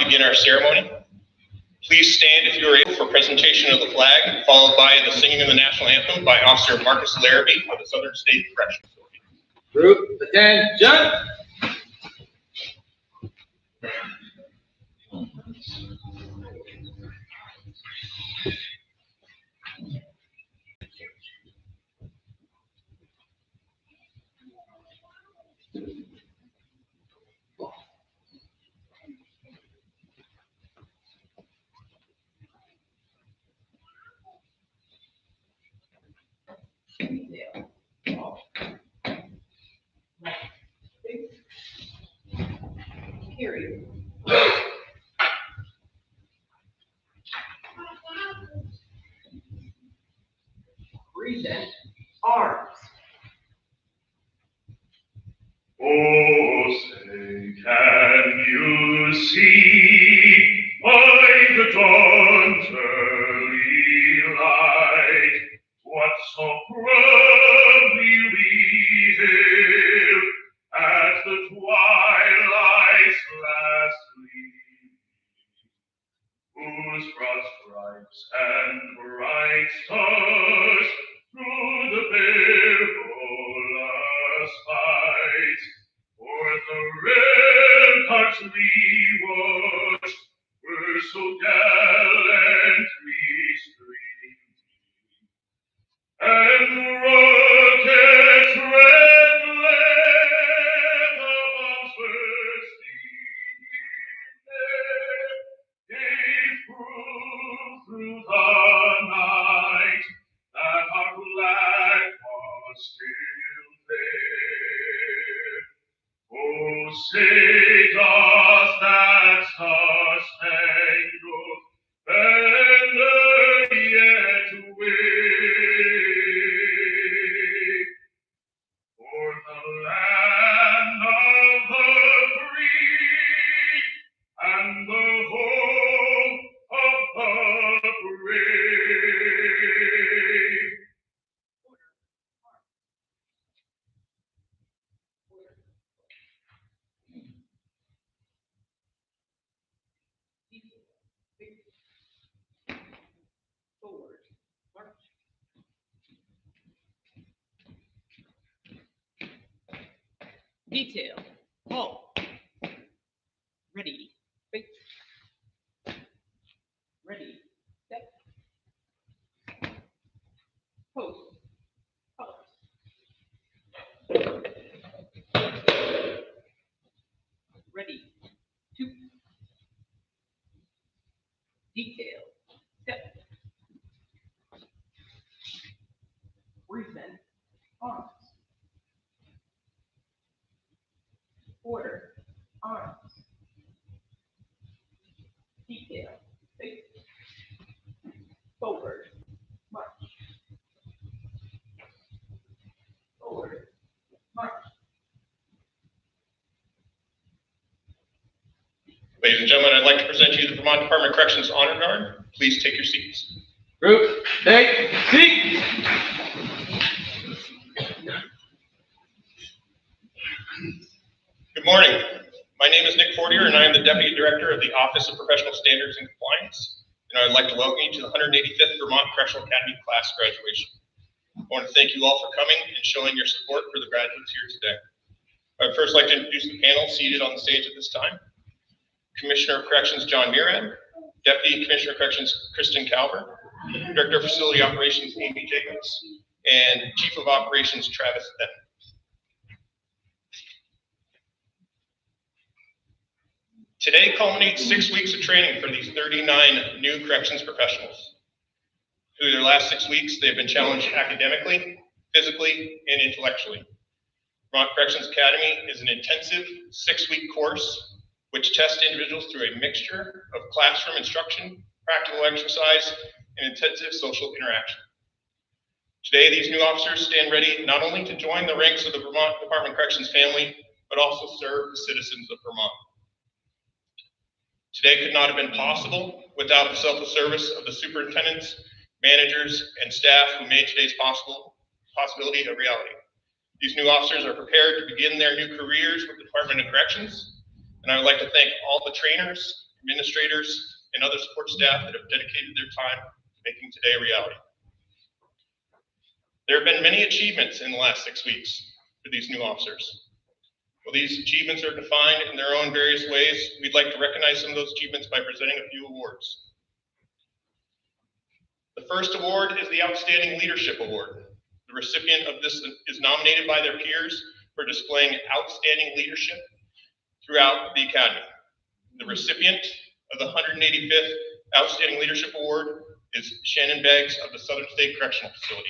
begin our ceremony. Please stand if you are able for presentation of the flag, followed by the singing of the national anthem by Officer Marcus Larrabee of the Southern State Corrections Authority. Group, attention! Period. Present arms. Oh, say, can you see by the dawn's early light what so proudly we hailed at the twilight's last gleam, whose broad stripes and bright stars through the perilous fight o'er the ramparts we watched were so gallantly streamed, and the rocket's red glare, the bombs bursting in air, gave proof through the night that our flag was still there. Oh, say does that star-spangled banner yet wave o'er the land of the free and the home of the brave? Forward. March. Detail. Halt. Ready. Face. Ready. Step. Post. Colors. Ready. Two. Detail. Step. Present arms. Order arms. Detail. Face. Forward. March. Forward. March. Ladies and gentlemen, I'd like to present to you the Vermont Department of Corrections Honor Guard. Please take your seats. Group, take seat! Good morning. My name is Nick Fortier, and I am the Deputy Director of the Office of Professional Standards and Compliance. And I would like to welcome you to the 185th Vermont Correctional Academy class graduation. I want to thank you all for coming and showing your support for the graduates here today. I would first like to introduce the panel seated on the stage at this time. Commissioner of Corrections John Murad, Deputy Commissioner of Corrections Kristen Calver, Director of Facility Operations Amy Jacobs, and Chief of Operations Travis Denton. Today culminates 6 weeks of training for these 39 new corrections professionals. Through their last 6 weeks, they've been challenged academically, physically, and intellectually. Vermont Corrections Academy is an intensive 6-week course which tests individuals through a mixture of classroom instruction, practical exercise, and intensive social interaction. Today, these new officers stand ready not only to join the ranks of the Vermont Department of Corrections family, but also serve the citizens of Vermont. Today could not have been possible without the selfless service of the superintendents, managers, and staff who made today's possibility a reality. These new officers are prepared to begin their new careers with the Department of Corrections, and I would like to thank all the trainers administrators, and other support staff that have dedicated their time to making today a reality. There have been many achievements in the last 6 weeks for these new officers. While these achievements are defined in their own various ways, we'd like to recognize some of those achievements by presenting a few awards. The first award is the Outstanding Leadership Award. The recipient of this is nominated by their peers for displaying outstanding leadership throughout the Academy. The recipient of the 185th Outstanding Leadership Award is Shannon Beggs of the Southern State Correctional Facility.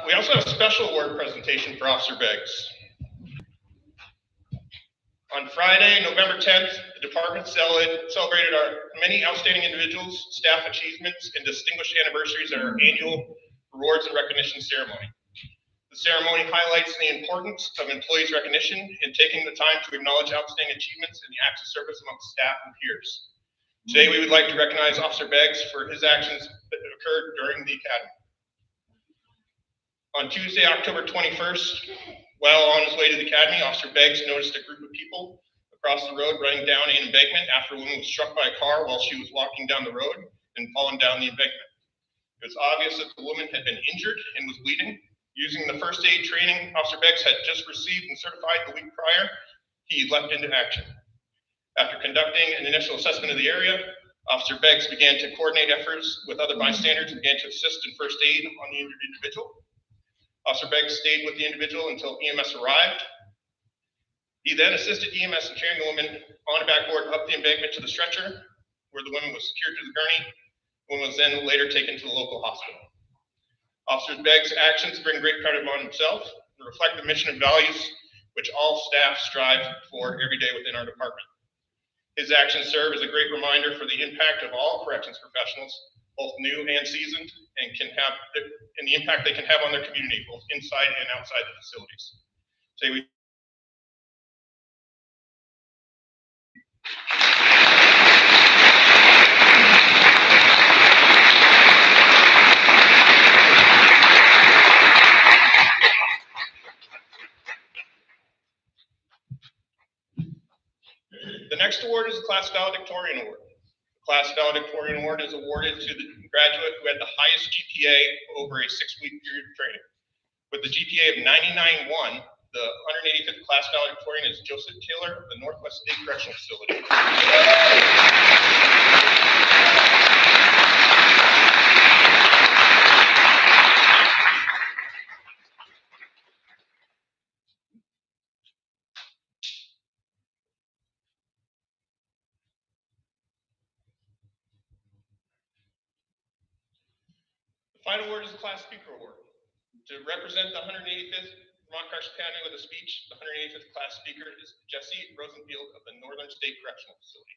We also have a special award presentation for Officer Beggs. On Friday, November 10th, the department celebrated our many outstanding individuals, staff achievements, and distinguished anniversaries at our annual Rewards and Recognition Ceremony. The ceremony highlights the importance of employees' recognition and taking the time to acknowledge outstanding achievements in the acts of service amongst staff and peers. Today, we would like to recognize Officer Beggs for his actions that occurred during the Academy. On Tuesday, October 21st, while on his way to the Academy, Officer Beggs noticed a group of people across the road running down an embankment after a woman was struck by a car while she was walking down the road and fallen down the embankment. It was obvious that the woman had been injured and was bleeding. Using the first aid training Officer Beggs had just received and certified the week prior, he leapt into action. After conducting an initial assessment of the area, Officer Beggs began to coordinate efforts with other bystanders and began to assist in first aid on the injured individual. Officer Beggs stayed with the individual until EMS arrived. He then assisted EMS in carrying the woman on a backboard up the embankment to the stretcher, where the woman was secured to the gurney. The woman was then later taken to the local hospital. Officer Beggs' actions bring great credit on himself and reflect the mission and values which all staff strive for every day within our department. His actions serve as a great reminder for the impact of all corrections professionals, both new and seasoned, and the impact they can have on their community, both inside and outside the facilities. The next award is the Class Valedictorian Award. The Class Valedictorian Award is awarded to the graduate who had the highest GPA over a 6-week period of training. With the GPA of 99.1, the 185th Class Valedictorian is Joseph Taylor of the Northwest State Correctional Facility. The final award is the Class Speaker Award. To represent the 185th Vermont Correctional Academy with a speech, the 185th Class Speaker is Jesse Rosenfield of the Northern State Correctional Facility.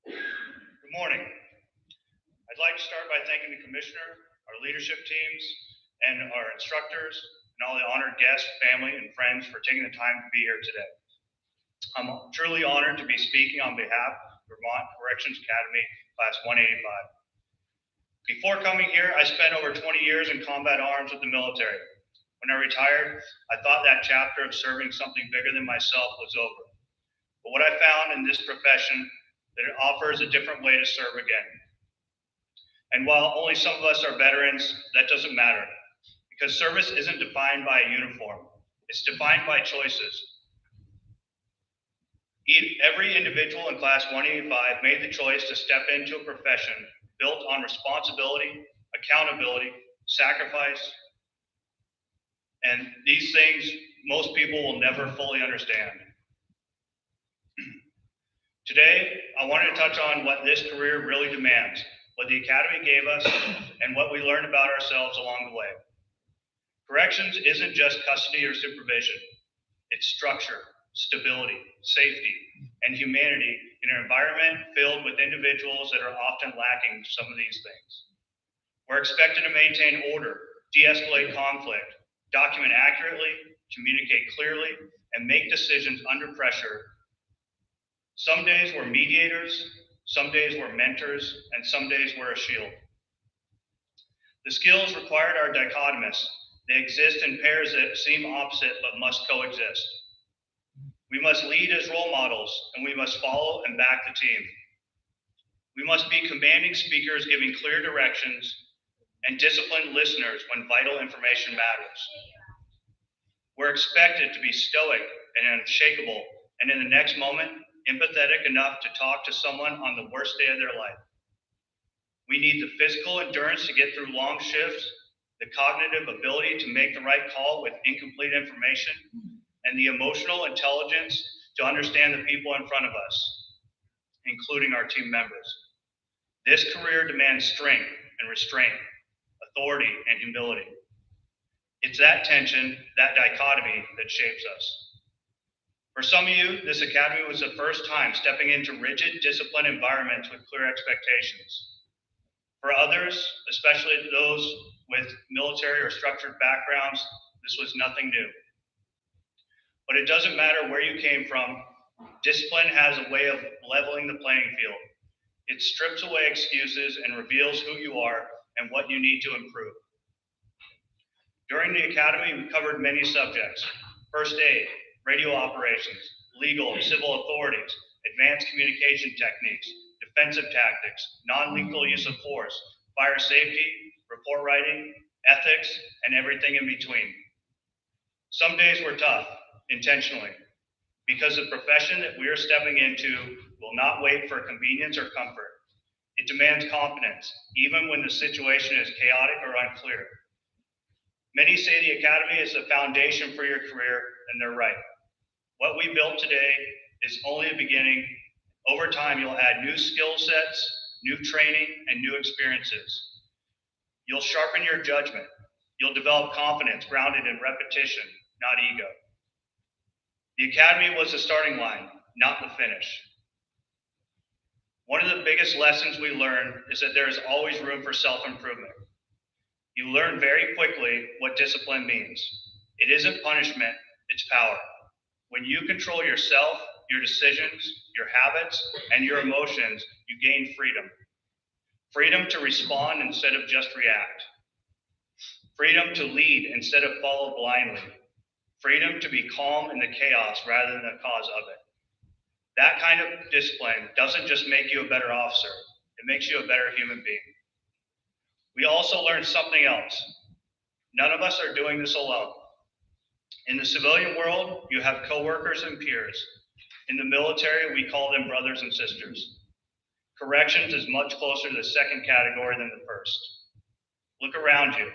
Good morning. I'd like to start by thanking the Commissioner, our leadership teams, and our instructors, and all the honored guests, family, and friends for taking the time to be here today. I'm truly honored to be speaking on behalf of Vermont Corrections Academy, Class 185. Before coming here, I spent over 20 years in combat arms with the military. When I retired, I thought that chapter of serving something bigger than myself was over. But what I found in this profession, that it offers a different way to serve again. And while only some of us are veterans, that doesn't matter. Because service isn't defined by a uniform, it's defined by choices. Every individual in Class 185 made the choice to step into a profession built on responsibility, accountability, sacrifice, and these things most people will never fully understand. Today, I wanted to touch on what this career really demands, what the Academy gave us, and what we learned about ourselves along the way. Corrections isn't just custody or supervision. It's structure, stability, safety, and humanity in an environment filled with individuals that are often lacking some of these things. We're expected to maintain order, de-escalate conflict, document accurately, communicate clearly, and make decisions under pressure. Some days we're mediators, some days we're mentors, and some days we're a shield. The skills required are dichotomous. They exist in pairs that seem opposite but must coexist. We must lead as role models, and we must follow and back the team. We must be commanding speakers giving clear directions and disciplined listeners when vital information matters. We're expected to be stoic and unshakable, and in the next moment, empathetic enough to talk to someone on the worst day of their life. We need the physical endurance to get through long shifts, the cognitive ability to make the right call with incomplete information, and the emotional intelligence to understand the people in front of us, including our team members. This career demands strength and restraint, authority and humility. It's that tension, that dichotomy that shapes us. For some of you, this academy was the first time stepping into rigid, disciplined environments with clear expectations. For others, especially those with military or structured backgrounds, this was nothing new. But it doesn't matter where you came from, discipline has a way of leveling the playing field. It strips away excuses and reveals who you are and what you need to improve. During the academy, we covered many subjects: first aid, radio operations, legal and civil authorities, advanced communication techniques, defensive tactics, non-lethal use of force, fire safety, report writing, ethics, and everything in between. Some days were tough, intentionally, because the profession that we are stepping into will not wait for convenience or comfort. It demands confidence, even when the situation is chaotic or unclear. Many say the academy is the foundation for your career, and they're right. What we built today is only the beginning. Over time, you'll add new skill sets, new training, and new experiences. You'll sharpen your judgment. You'll develop confidence grounded in repetition, not ego. The academy was the starting line, not the finish. One of the biggest lessons we learned is that there is always room for self-improvement. You learn very quickly what discipline means. It isn't punishment, it's power. When you control yourself, your decisions, your habits, and your emotions, you gain freedom. Freedom to respond instead of just react. Freedom to lead instead of follow blindly. Freedom to be calm in the chaos rather than the cause of it. That kind of discipline doesn't just make you a better officer, it makes you a better human being. We also learned something else. None of us are doing this alone. In the civilian world, you have coworkers and peers. In the military, we call them brothers and sisters. Corrections is much closer to the second category than the first. Look around you.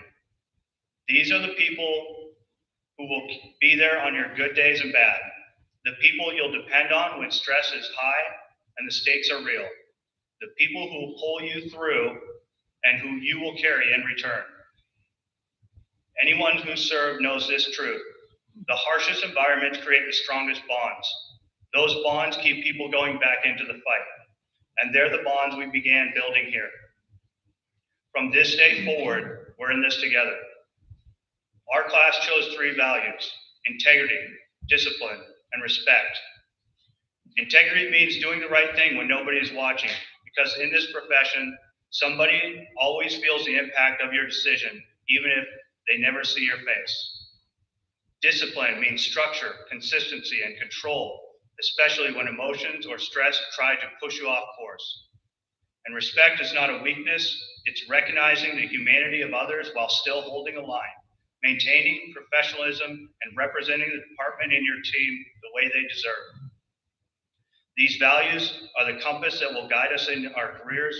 These are the people who will be there on your good days and bad. The people you'll depend on when stress is high and the stakes are real. The people who will pull you through and who you will carry in return. Anyone who served knows this truth. The harshest environments create the strongest bonds. Those bonds keep people going back into the fight. And they're the bonds we began building here. From this day forward, we're in this together. Our class chose 3 values: integrity, discipline, and respect. Integrity means doing the right thing when nobody is watching, because in this profession, somebody always feels the impact of your decision, even if they never see your face. Discipline means structure, consistency, and control, especially when emotions or stress try to push you off course. And respect is not a weakness, it's recognizing the humanity of others while still holding a line, maintaining professionalism, and representing the department and your team the way they deserve. These values are the compass that will guide us in our careers.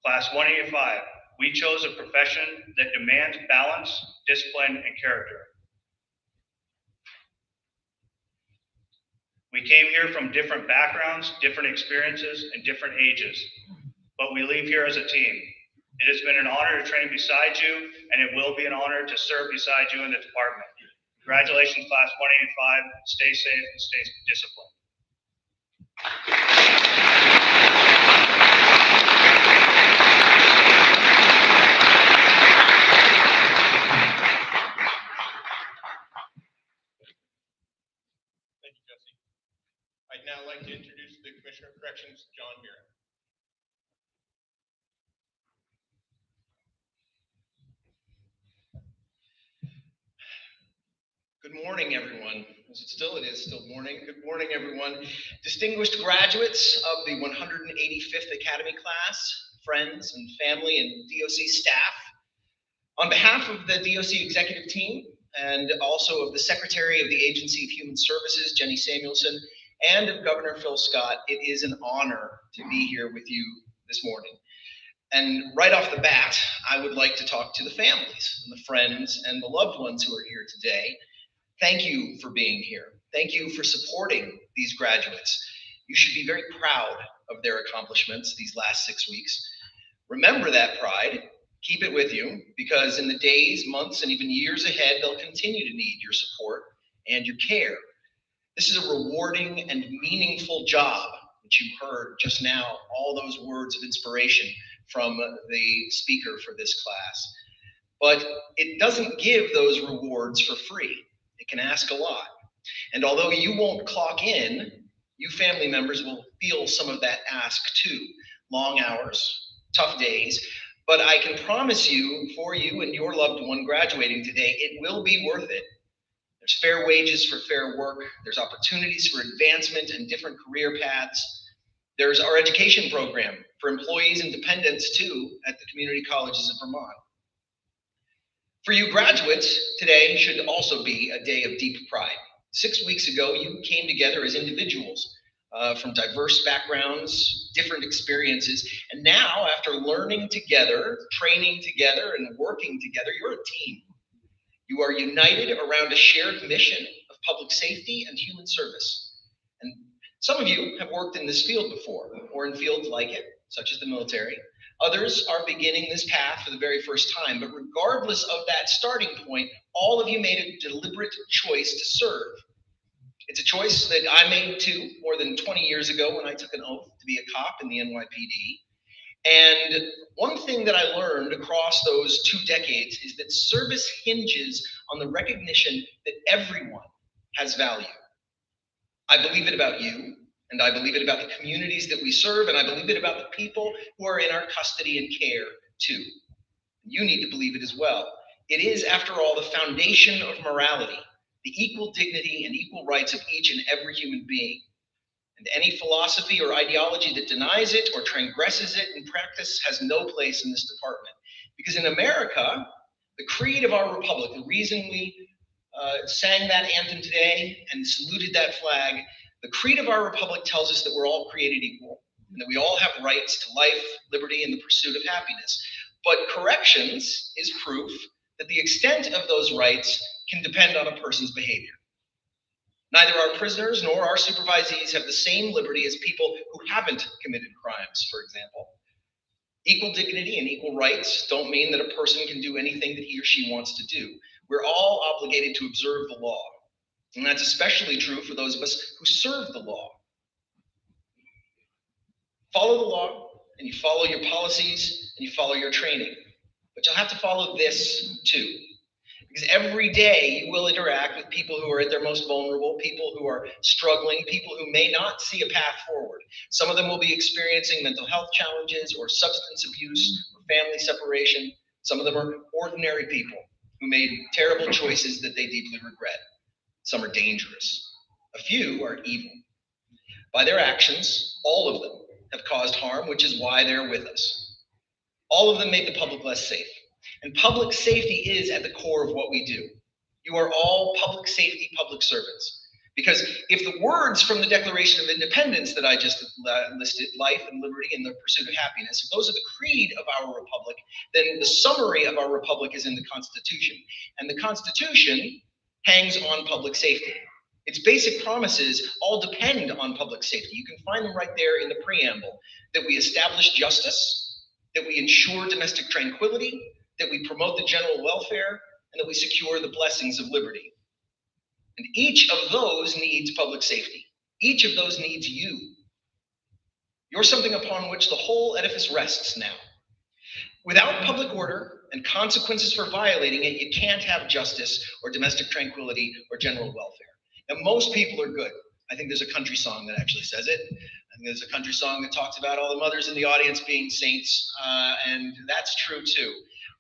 Class 185, we chose a profession that demands balance, discipline, and character. We came here from different backgrounds, different experiences, and different ages, but we leave here as a team. It has been an honor to train beside you, and it will be an honor to serve beside you in the department. Congratulations, Class 185. Stay safe and stay disciplined. Thank you, Jesse. I'd now like to introduce the Commissioner of Corrections, John Buren. Good morning, everyone. It is still morning. Good morning, everyone. Distinguished graduates of the 185th Academy class, friends and family and DOC staff. On behalf of the DOC executive team and also of the Secretary of the Agency of Human Services, Jenny Samuelson, and of Governor Phil Scott, it is an honor to be here with you this morning. And right off the bat, I would like to talk to the families and the friends and the loved ones who are here today. Thank you for being here. Thank you for supporting these graduates. You should be very proud of their accomplishments these last 6 weeks. Remember that pride, keep it with you, because in the days, months, and even years ahead, they'll continue to need your support and your care. This is a rewarding and meaningful job, which you heard just now, all those words of inspiration from the speaker for this class. But it doesn't give those rewards for free. It can ask a lot. And although you won't clock in, you family members will feel some of that ask too. Long hours, tough days, but I can promise you, for you and your loved one graduating today, it will be worth it. There's fair wages for fair work. There's opportunities for advancement and different career paths. There's our education program for employees and dependents too at the community colleges of Vermont. For you graduates, today should also be a day of deep pride. 6 weeks ago, you came together as individuals from diverse backgrounds, different experiences, and now after learning together, training together, and working together, you're a team. You are united around a shared mission of public safety and human service. And some of you have worked in this field before, or in fields like it, such as the military. Others are beginning this path for the very first time, but regardless of that starting point, all of you made a deliberate choice to serve. It's a choice that I made too, more than 20 years ago when I took an oath to be a cop in the NYPD. And one thing that I learned across those 2 decades is that service hinges on the recognition that everyone has value. I believe it about you, and I believe it about the communities that we serve, and I believe it about the people who are in our custody and care too. You need to believe it as well. It is, after all, the foundation of morality, the equal dignity and equal rights of each and every human being. And any philosophy or ideology that denies it or transgresses it in practice has no place in this department. Because in America, the creed of our republic, the reason we sang that anthem today and saluted that flag, the creed of our republic tells us that we're all created equal and that we all have rights to life, liberty, and the pursuit of happiness. But corrections is proof that the extent of those rights can depend on a person's behavior. Neither our prisoners nor our supervisees have the same liberty as people who haven't committed crimes, for example. Equal dignity and equal rights don't mean that a person can do anything that he or she wants to do. We're all obligated to observe the law. And that's especially true for those of us who serve the law. Follow the law, and you follow your policies, and you follow your training. But you'll have to follow this too. Because every day you will interact with people who are at their most vulnerable, people who are struggling, people who may not see a path forward. Some of them will be experiencing mental health challenges or substance abuse or family separation. Some of them are ordinary people who made terrible choices that they deeply regret. Some are dangerous. A few are evil. By their actions, all of them have caused harm, which is why they're with us. All of them made the public less safe. And public safety is at the core of what we do. You are all public safety public servants. Because if the words from the Declaration of Independence that I just listed, life and liberty and the pursuit of happiness, if those are the creed of our republic, then the summary of our republic is in the Constitution. And the Constitution hangs on public safety. Its basic promises all depend on public safety. You can find them right there in the preamble, that we establish justice, that we ensure domestic tranquility, that we promote the general welfare, and that we secure the blessings of liberty. And each of those needs public safety. Each of those needs you. You're something upon which the whole edifice rests now. Without public order and consequences for violating it, you can't have justice or domestic tranquility or general welfare. Now, most people are good. I think there's a country song that actually says it. I think there's a country song that talks about all the mothers in the audience being saints, and that's true too.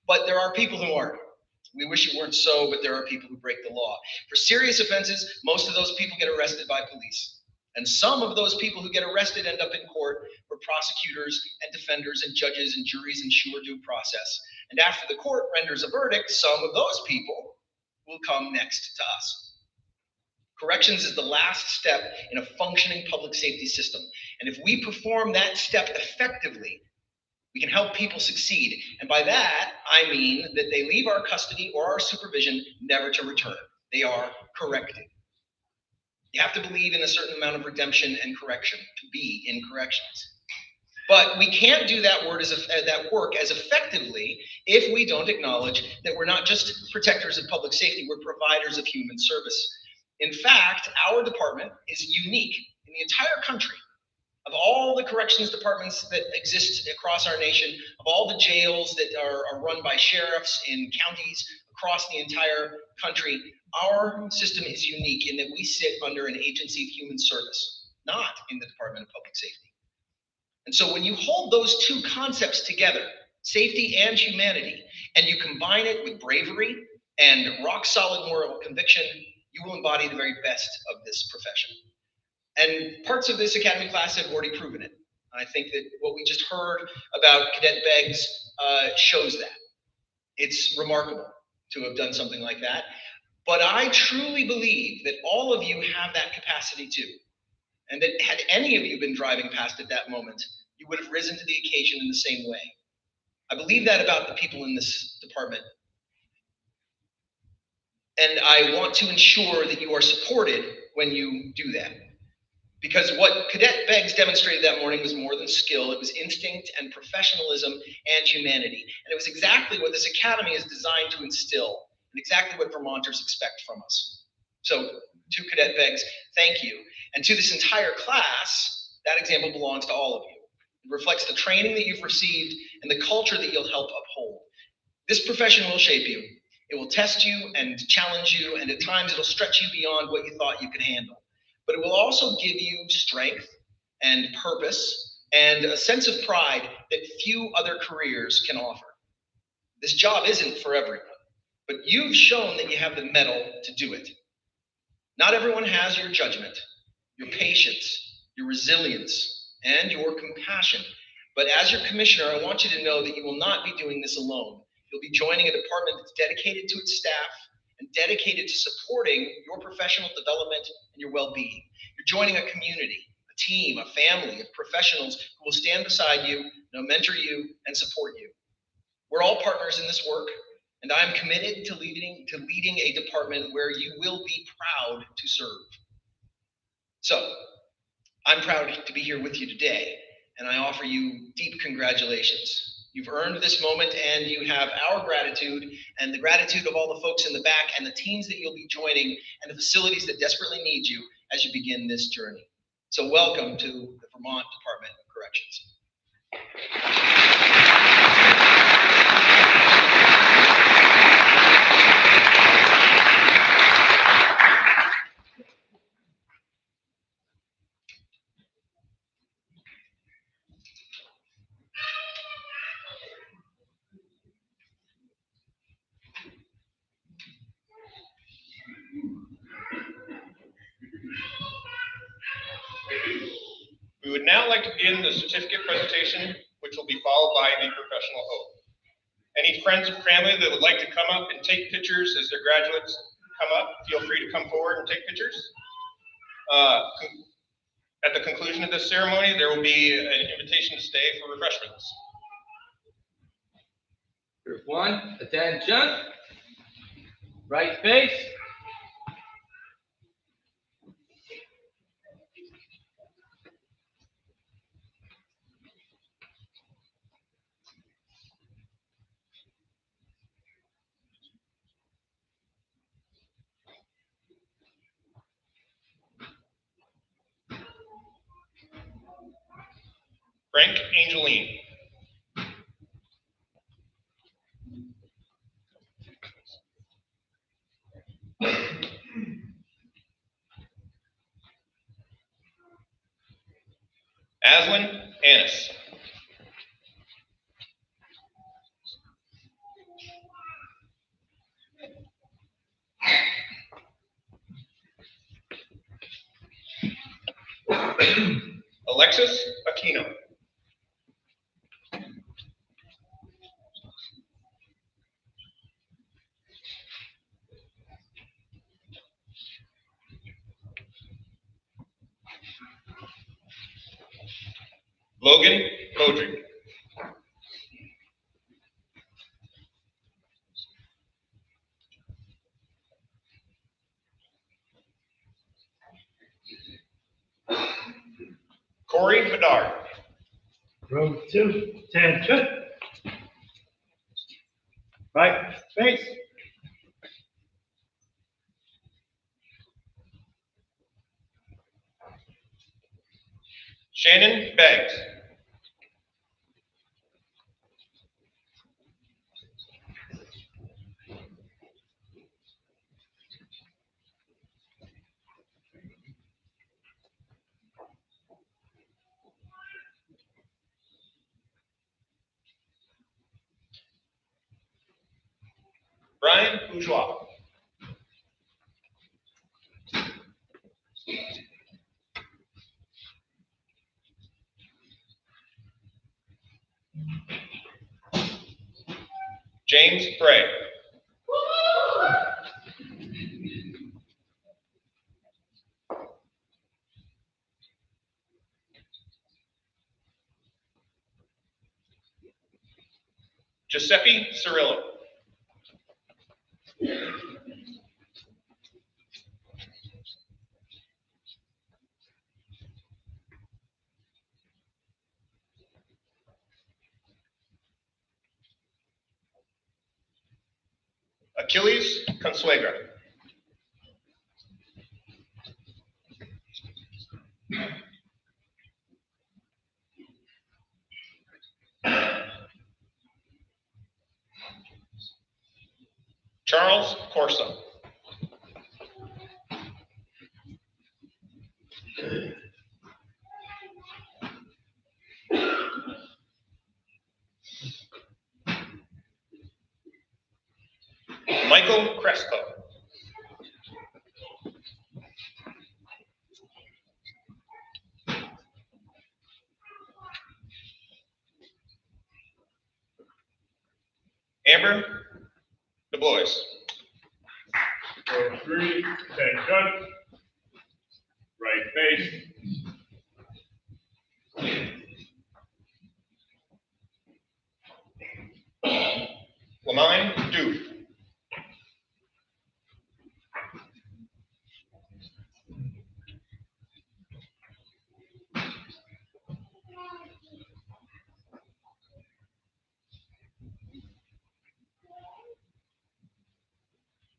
But there are people who aren't. We wish it weren't so, but there are people who break the law. For serious offenses, most of those people get arrested by police. And some of those people who get arrested end up in court where prosecutors and defenders and judges and juries ensure due process. And after the court renders a verdict, some of those people will come next to us. Corrections is the last step in a functioning public safety system. And if we perform that step effectively, we can help people succeed. And by that, I mean that they leave our custody or our supervision never to return. They are corrected. You have to believe in a certain amount of redemption and correction to be in corrections. But we can't do that work as effectively if we don't acknowledge that we're not just protectors of public safety, we're providers of human service. In fact, our department is unique in the entire country. Of all the corrections departments that exist across our nation, of all the jails that are run by sheriffs in counties across the entire country, our system is unique in that we sit under an agency of human service, not in the Department of Public Safety. And so when you hold those two concepts together, safety and humanity, and you combine it with bravery and rock solid moral conviction, you will embody the very best of this profession. And parts of this academy class have already proven it. I think that what we just heard about Cadet Beggs shows that. It's remarkable to have done something like that. But I truly believe that all of you have that capacity too. And that had any of you been driving past at that moment, you would have risen to the occasion in the same way. I believe that about the people in this department. And I want to ensure that you are supported when you do that. Because what Cadet Beggs demonstrated that morning was more than skill, it was instinct and professionalism and humanity. And it was exactly what this academy is designed to instill, and exactly what Vermonters expect from us. So, to Cadet Beggs, thank you. And to this entire class, that example belongs to all of you. It reflects the training that you've received and the culture that you'll help uphold. This profession will shape you. It will test you and challenge you, and at times it'll stretch you beyond what you thought you could handle. But it will also give you strength and purpose and a sense of pride that few other careers can offer. This job isn't for everyone, but you've shown that you have the mettle to do it. Not everyone has your judgment, your patience, your resilience, and your compassion. But as your commissioner, I want you to know that you will not be doing this alone. You'll be joining a department that's dedicated to its staff and dedicated to supporting your professional development and your well-being. You're joining a community, a team, a family of professionals who will stand beside you, mentor you, and support you. We're all partners in this work, and I am committed to leading a department where you will be proud to serve. So, I'm proud to be here with you today, and I offer you deep congratulations. You've earned this moment, and you have our gratitude and the gratitude of all the folks in the back and the teams that you'll be joining and the facilities that desperately need you as you begin this journey. So welcome to the Vermont Department of Corrections. We would now like to begin the certificate presentation, which will be followed by the professional oath. Any friends and family that would like to come up and take pictures as their graduates come up, feel free to come forward and take pictures. At the conclusion of this ceremony, there will be an invitation to stay for refreshments. Group 1, attention. Right face. Frank Angeline. Aslin Annis. Alexis Aquino. Logan Modric. Corey Bedard. Row 2, attention. Right face. Shannon Beggs. Brian Bourgeois. James Bray. Giuseppe Cirillo. Achilles Consuegra. Charles Corso. Michael Crespo. Amber Du Bois. Row 3, attention. Right face. Lamine Doof.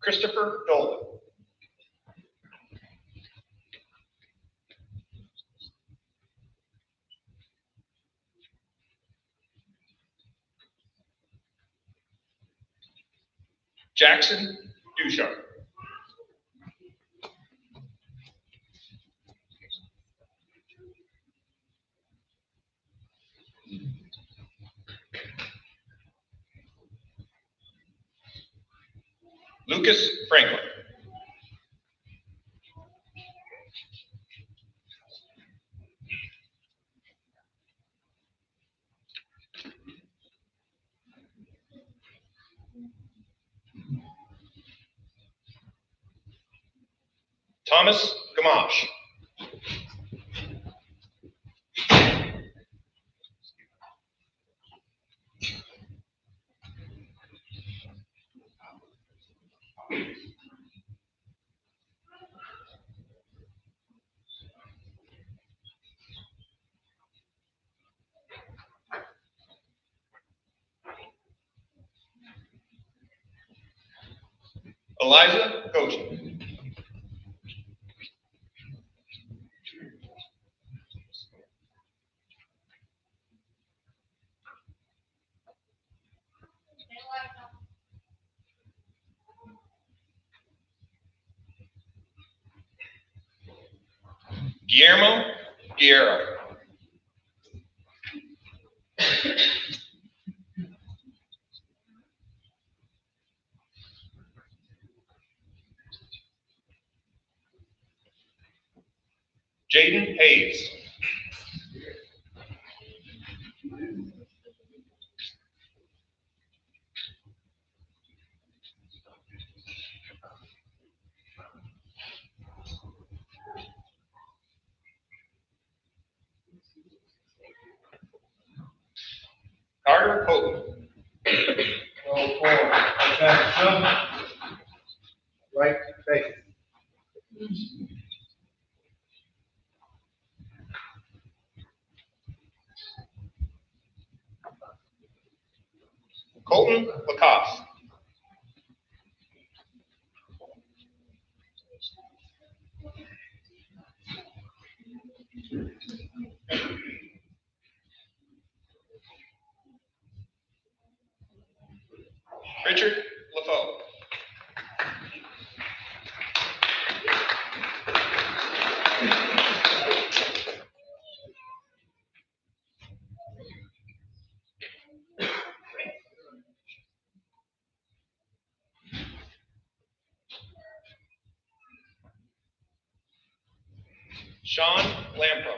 Christopher Dolan. Jackson Ducharme. Lucas Franklin. Thomas Gamache. Eliza Goji. Guillermo Guerrero. Jaden Hayes. Carter Houghton. Roll 4. Attention. Right face. Colton Lacoste. Richard LaFaux. Sean Lampro.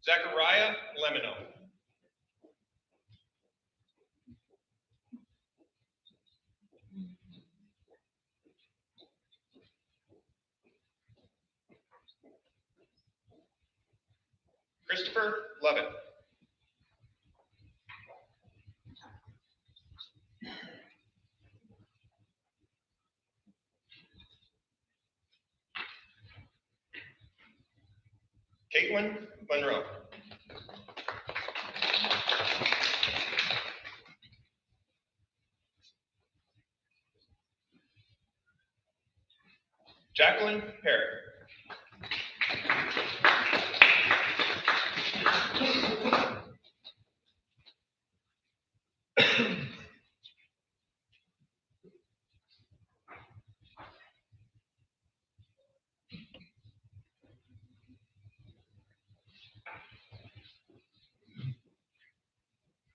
Zachariah Lemino. Christopher Lovett. Caitlin Monroe. Jacqueline Perry.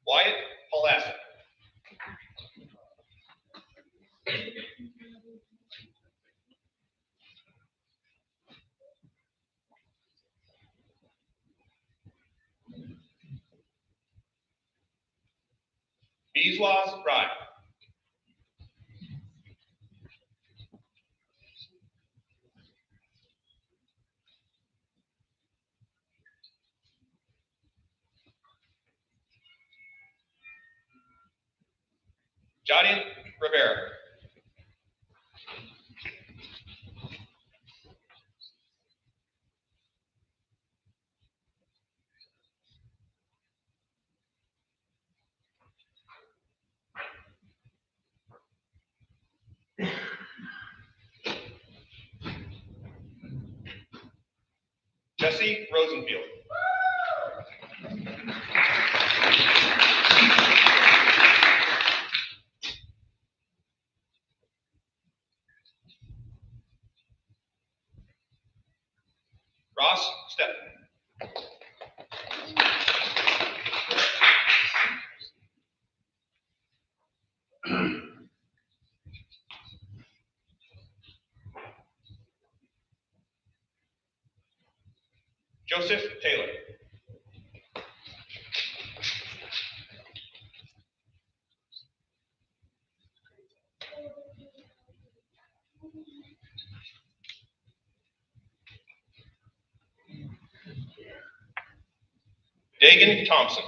Wyatt Palasik. Beeswax Rye. Jadian Rivera. Jesse Rosenfield. Ross Steppen. Joseph Taylor. Dagan Thompson.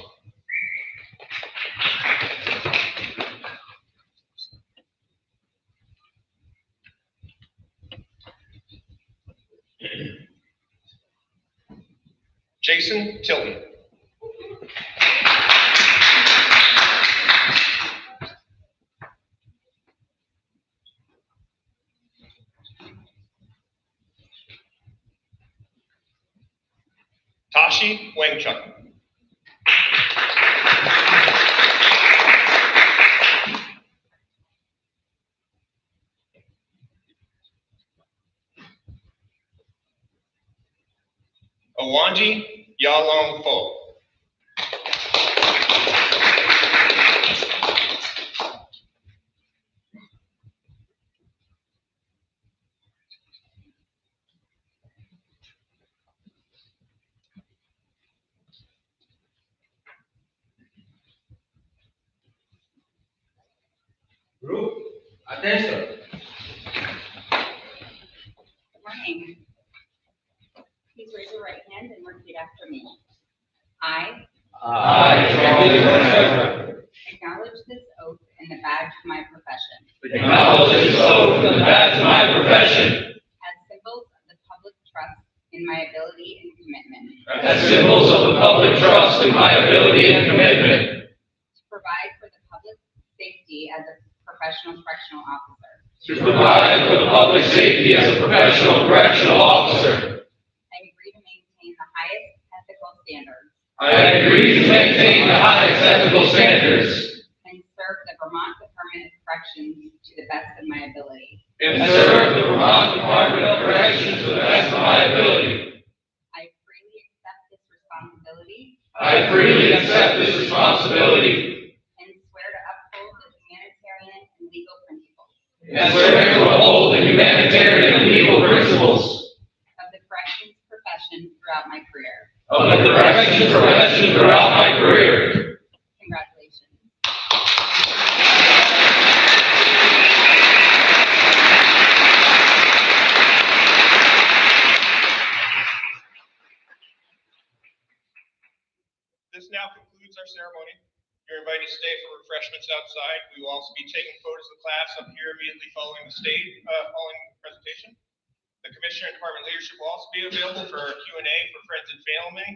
Jason Tilton. Sakshi Wangchuk. Owanji Yalong Fo. Group, attention. Good morning. Please raise your right hand and repeat after me. I acknowledge this oath in the badge of my profession. Acknowledge this oath in the badge of my profession. As symbols of the public trust in my ability and commitment. As symbols of the public trust in my ability and commitment. To provide for the public safety as a professional correctional officer. To provide for the public safety as a professional correctional officer. I agree to maintain the highest ethical standards. I agree to maintain the highest ethical standards. And serve the Vermont Department of Corrections to the best of my ability. And serve the Vermont Department of Corrections to the best of my ability. I freely accept this responsibility. I freely accept this responsibility. And swear to uphold the humanitarian and legal principles. And swear to uphold the humanitarian and legal principles. Of the corrections profession throughout my career. Of the corrections profession throughout my career. Congratulations. This now concludes our ceremony. You're invited to stay for refreshments outside. We will also be taking photos of the class up here immediately following following the presentation. The Commissioner and Department leadership will also be available for Q&A for friends and family,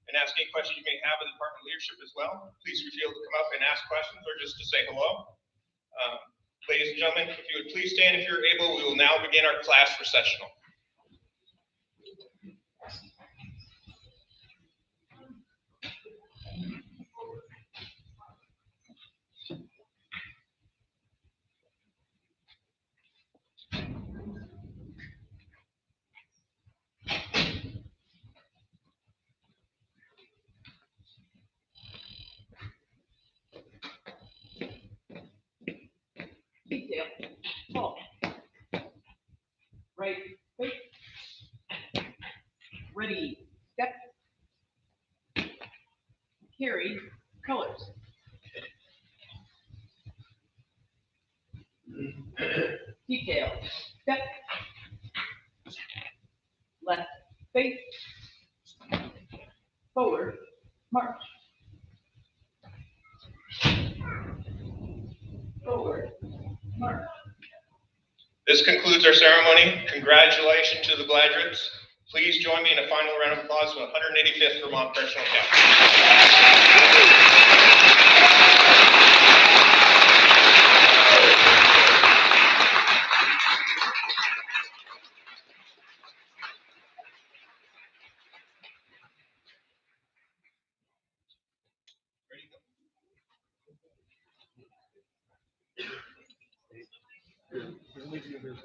and ask any questions you may have of the Department leadership as well. Please feel free to come up and ask questions or just to say hello. Ladies and gentlemen, if you would please stand if you're able, we will now begin our class recessional. Detail. Tall. Right face. Ready. Step. Carry. Colors. Detail. Step. Left face. Forward. March. Forward. March. This concludes our ceremony. Congratulations to the graduates. Please join me in a final round of applause for the 185th Vermont Correctional Academy. Ready to go.